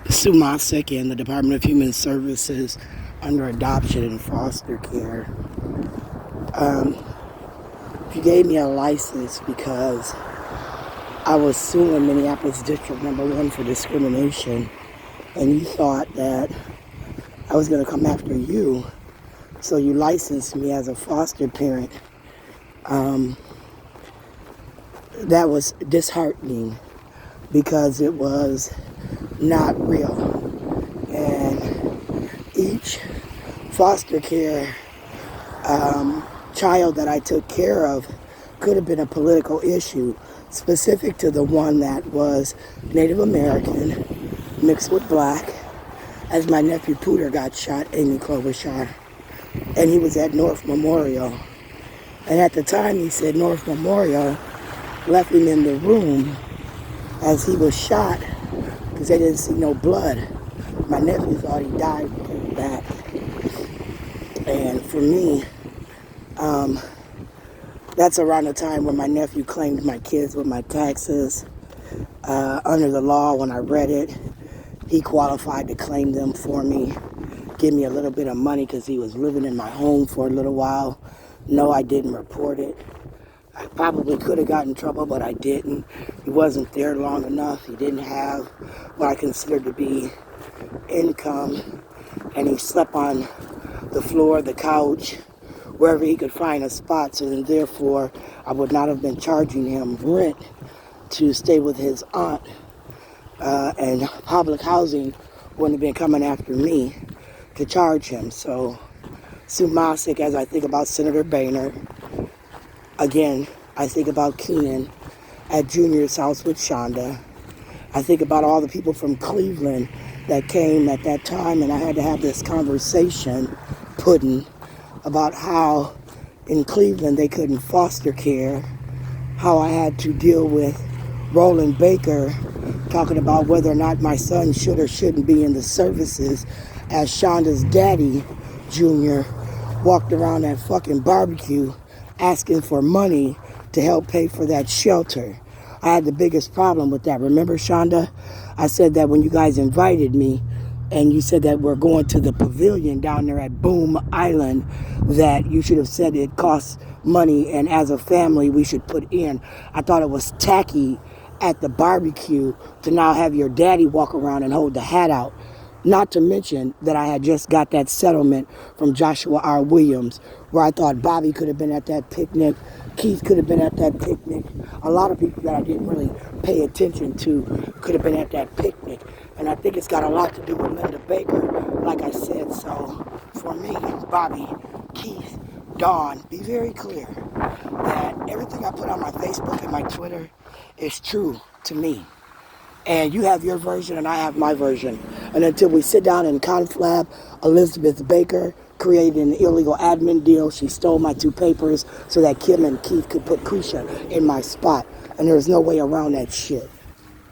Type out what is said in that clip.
Sumasek and the Department of Human Services under adoption and foster care. He gave me a license because I was suing Minneapolis District Number 1 for discrimination, and you thought that I was going to come after you, so you licensed me as a foster parent. That was disheartening because it was not real. And each foster care child that I took care of could have been a political issue specific to the one that was Native American mixed with black, as my nephew Pooter got shot, Amy Klobuchar, and he was at North Memorial. And at the time he said North Memorial left him in the room as he was shot because they didn't see no blood. My nephew thought he died and came back. And for me, that's around the time when my nephew claimed my kids with my taxes. Under the law, when I read it, he qualified to claim them for me, give me a little bit of money because he was living in my home for a little while. No, I didn't report it. I probably could have gotten in trouble, but I didn't. He wasn't there long enough. He didn't have what I considered to be income, and he slept on the floor, the couch, wherever he could find a spot. So then therefore, I would not have been charging him rent to stay with his aunt, and public housing wouldn't have been coming after me to charge him. So Sumasik, as I think about Senator Boehner, again, I think about Keenan at Junior's house with Shonda. I think about all the people from Cleveland that came at that time, and I had to have this conversation, about how in Cleveland they couldn't foster care, how I had to deal with Roland Baker talking about whether or not my son should or shouldn't be in the services, as Shonda's daddy, Junior, walked around that fucking barbecue asking for money to help pay for that shelter. I had the biggest problem with that. Remember, Shonda? I said that when you guys invited me, and you said that we're going to the pavilion down there at Boom Island, that you should have said it costs money, and as a family we should put in. I thought it was tacky at the barbecue to now have your daddy walk around and hold the hat out. Not to mention that I had just got that settlement from Joshua R. Williams, where I thought Bobby could have been at that picnic, Keith could have been at that picnic. A lot of people that I didn't really pay attention to could have been at that picnic. And I think it's got a lot to do with Linda Baker, like I said. So for me, Bobby, Keith, Dawn, be very clear that everything I put on my Facebook and my Twitter is true to me. And you have your version and I have my version. And until we sit down and conflab, Elizabeth Baker created an illegal admin deal. She stole my 2 papers so that Kim and Keith could put Krisha in my spot. And there's no way around that shit.